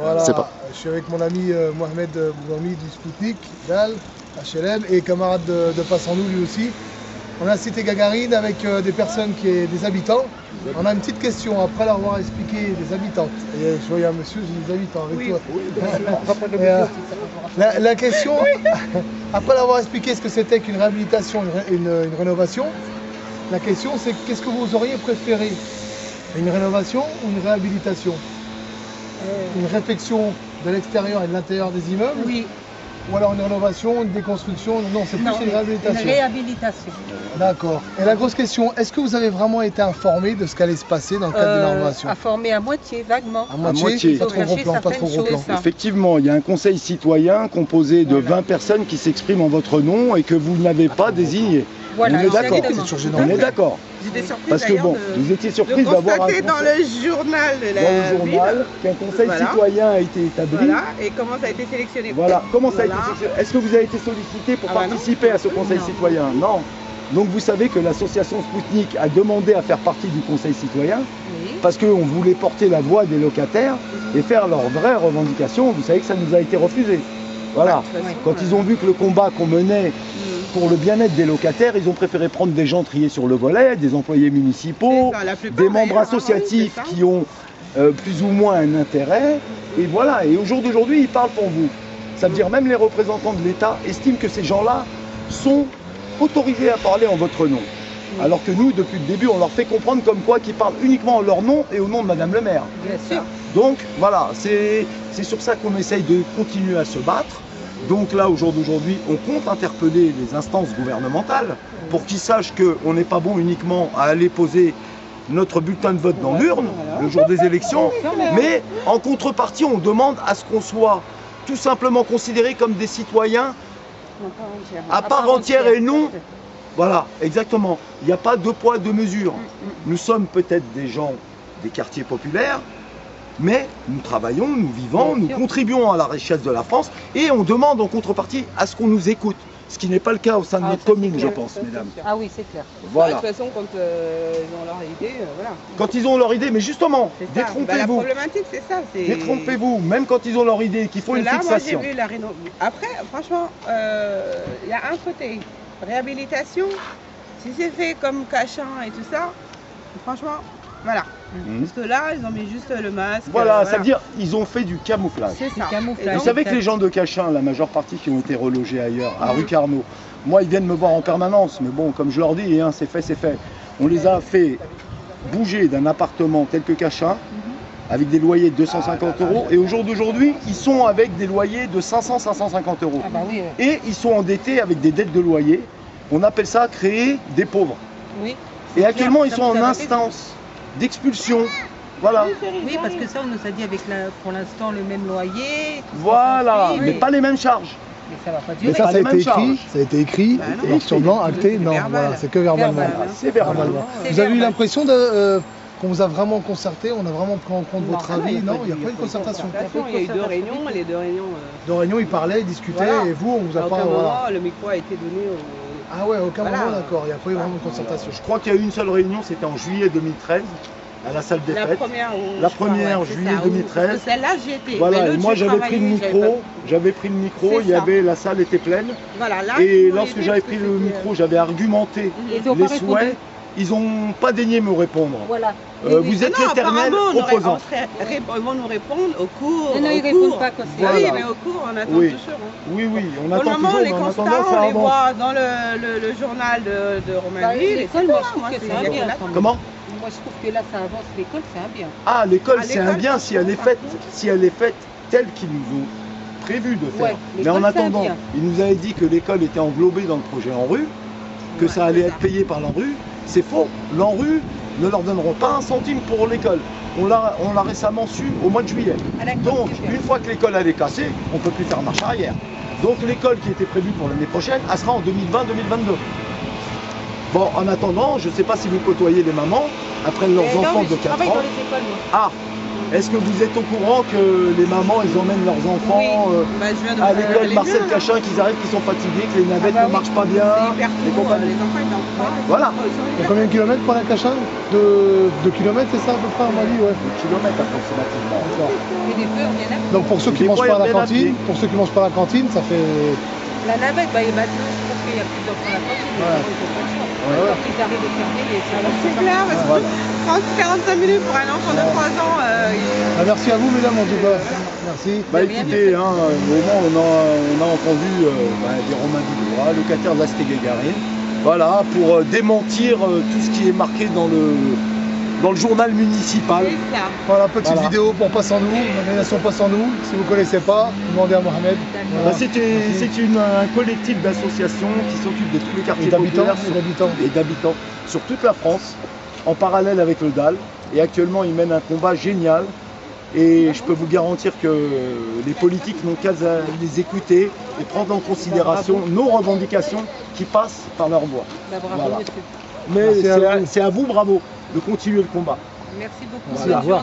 Voilà, C'est pas. je suis avec mon ami Mohamed Bougami du Spoutnik, DAL, HLM, et camarade de Passandou lui aussi. On a cité Gagarine avec des personnes, des habitants. On a une petite question, après l'avoir expliqué des habitantes. Et je vois, il y a un monsieur, j'ai des habitants avec toi. La question, après l'avoir expliqué ce que c'était qu'une réhabilitation, une rénovation, la question c'est qu'est-ce que vous auriez préféré? Une rénovation ou une réhabilitation? Une réfection de l'extérieur et de l'intérieur des immeubles? Oui. Ou alors une rénovation, une déconstruction? Non, c'est plus une réhabilitation. Une réhabilitation. D'accord. Et la grosse question, est-ce que vous avez vraiment été informé de ce qu'allait se passer dans le cadre de la rénovation? Informé à moitié, vaguement. À moitié, pas Ils ont trop gros caché plan, pas trop gros certaines plan. choses. Effectivement, il y a un conseil citoyen composé de 20 personnes qui s'expriment en votre nom et que vous n'avez pas désigné. Voilà, on est d'accord. exactement. C'est toujours On gênant. est d'accord. J'étais surprise Parce que bon, vous étiez surpris de d'avoir un constater dans conseil, le journal de dans la le journal ville. qu'un conseil Voilà. citoyen a été établi. Voilà, et comment ça a été sélectionné. Voilà. Comment ça a été Voilà. sélectionné? Est-ce que vous avez été sollicité pour Ah bah non. participer à ce conseil Non. citoyen? Non. Donc vous savez que l'association Spoutnik a demandé à faire partie du conseil citoyen Oui. parce qu'on voulait porter la voix des locataires et faire leurs vraies revendications. Vous savez que ça nous a été refusé. Voilà. Ouais. Quand ils ont vu que le combat qu'on menait pour le bien-être des locataires, ils ont préféré prendre des gens triés sur le volet, des employés municipaux, C'est ça, la plupart, des membres d'ailleurs, associatifs oui, c'est ça. qui ont plus ou moins un intérêt. Et voilà, et au jour d'aujourd'hui, ils parlent pour vous. Ça veut dire même les représentants de l'État estiment que ces gens-là sont autorisés à parler en votre nom. Alors que nous, depuis le début, on leur fait comprendre comme quoi qu'ils parlent uniquement en leur nom et au nom de Madame le maire. Bien sûr. Donc voilà, c'est sur ça qu'on essaye de continuer à se battre. Donc là, au jour d'aujourd'hui, on compte interpeller les instances gouvernementales pour qu'ils sachent qu'on n'est pas bon uniquement à aller poser notre bulletin de vote dans l'urne le jour des élections, mais en contrepartie, on demande à ce qu'on soit tout simplement considérés comme des citoyens à part entière et non. Voilà, exactement. Il n'y a pas deux poids, deux mesures. Nous sommes peut-être des gens des quartiers populaires, mais nous travaillons, nous vivons, nous contribuons à la richesse de la France et on demande en contrepartie à ce qu'on nous écoute. Ce qui n'est pas le cas au sein de notre commune, je pense, mesdames. Ah oui, c'est clair. Voilà. De toute façon, quand ils ont leur idée, voilà. Quand ils ont leur idée, mais justement, C'est ça. Bah, la détrompez-vous. problématique, c'est ça. Détrompez-vous, même quand ils ont leur idée, qu'il faut une Là, moi, j'ai fixation. vu la réno. Après, franchement, il y a un côté réhabilitation. Si c'est fait comme Cachin et tout ça, franchement, voilà. Mhm. Parce que là, ils ont mis juste le masque. Voilà, ça veut dire ils ont fait du camouflage. C'est ça. camouflage. Et Vous donc, savez que les gens de Cachin, la majeure partie qui ont été relogés ailleurs, à rue Carnot, moi ils viennent me voir en permanence, mais bon, comme je leur dis, hein, c'est fait, c'est fait. On les a fait bouger d'un appartement tel que Cachin, avec des loyers de 250 euros, et au jour d'aujourd'hui, ils sont avec des loyers de 500-550 euros. Ah bah oui, Et ils sont endettés avec des dettes de loyer. On appelle ça créer des pauvres. oui. Et actuellement, ils Ça, sont vous en avez instance d'expulsion. Voilà. Oui, parce que ça, on nous a dit avec pour l'instant le même loyer. tout ce Voilà, qu'on fait, mais oui. pas les mêmes charges. Mais ça va pas Mais durer. ça, pas ça a les été mêmes charges. écrit, ça a été écrit, Bah non, noir sur blanc, acté, non, verbal. voilà, c'est que verbalement. Verbal. C'est verbalement. Verbalement. C'est Vous avez eu verbal. l'impression qu'on vous a vraiment concerté, on a vraiment pris en compte Non, votre ah non, avis? il y a Non, pas il n'y a de- pas eu de concertation. Il y a eu deux réunions, les deux réunions. De réunion, ils parlaient, ils discutaient, Voilà. et vous, on vous a À pas. aucun Voilà. moment, le micro a été donné au. Ah ouais, à aucun Voilà. moment, d'accord, il n'y a pas eu vraiment de concertation. Je crois qu'il y a eu une seule réunion, c'était en juillet 2013, à la salle des La fêtes. première, La première, c'est juillet ça, 2013. parce que celle-là, j'y étais. Voilà, Mais et l'autre, moi j'ai j'avais pris le travaillé, j'avais micro, C'est il y ça. avait, la salle était pleine. pas- Voilà, là. Et ils ont lorsque été j'avais parce pris que le c'était, micro, j'avais argumenté Ils ont les pas répondu. souhaits. Ils n'ont pas daigné me répondre. Voilà. Vous êtes Ah non, l'éternel apparemment, opposant. Ils vont nous répondre au cours. Non, non, au ils répondent cours. pas quand c'est. Voilà. Oui, mais au cours, on attend Oui. toujours. Hein. Oui, oui, on Pour le attend moment, toujours, les mais en constats, attendant, ça on les avance. voit dans le journal de Romainville. et l'école, c'est moi, tout, je trouve que c'est- c'est un il y a bien, que là. quand même. Comment? Moi, je trouve que là, ça avance. L'école, c'est un bien. Ah, l'école, Ah, c'est un l'école, bien si elle est par faite, contre. si elle est faite telle qu'ils nous ont prévu de faire. Ouais, Mais l'école, en c'est un attendant, bien. ils nous avaient dit que l'école était englobée dans le projet ANRU, que ça allait c'est être payé par l'ANRU. C'est faux. L'ANRU ne leur donneront pas un centime pour l'école. On l'a récemment su au mois de juillet. Ah, d'accord, Donc, super. une fois que l'école elle est cassée, on ne peut plus faire marche arrière. Donc l'école qui était prévue pour l'année prochaine, elle sera en 2020-2022. Bon, en attendant, je ne sais pas si vous côtoyez les mamans, après leurs enfants de 4 Je travaille ans. dans les écoles, moi. Ah, Est-ce que vous êtes au courant que les mamans, elles emmènent leurs enfants Bah, je viens de à vous l'école aller Marcel mieux, là. Cachin, qu'ils arrivent, qu'ils sont fatigués, que les navettes Ah bah ne oui, marchent pas bien, C'est hyper et court, compagnie. les enfants ils dorment pas. Voilà. Il y a combien de kilomètres pour la Cachin de kilomètres, c'est ça à peu près, on m'a dit, ouais. 2 kilomètres approximativement. Et des fois, il y en a. Donc pour ceux qui Des mangent fois, pas à il y la en a cantine, pied. pour ceux qui mangent pas à la cantine, ça fait. La navette, bah, maintenant, je trouve qu'il y a plus d'enfants à la cantine. Ouais. Ils ont pas le choix. Ouais. Quand ils arrivent de fermer, les C'est clair, parce que 30-45 minutes pour un enfant de 3 ans, Ah, merci à vous, mesdames, en tout cas. Merci. Bah De rien, écoutez, hein, au moment on a entendu des Romains Villora, locataires de la Cité Gagarine, voilà, pour démentir tout ce qui est marqué dans le journal municipal. c'est ça. Voilà, petite Voilà. vidéo pour Passe en nous, l'organisation Passe en nous. Si vous ne connaissez pas, demandez à Mohamed. Bah, c'est un collectif d'associations qui s'occupe de tous les quartiers Et d'habitants, populaires et d'habitants sur toute la France, en parallèle avec le DAL. Et actuellement, ils mènent un combat génial. Et je peux vous garantir que les politiques n'ont qu'à les écouter et prendre en considération nos revendications qui passent par leur voix. Bah, bravo, Voilà. monsieur. Mais Merci à vous. c'est à vous, bravo, de continuer le combat. Merci beaucoup. Merci, Bonne au revoir. journée.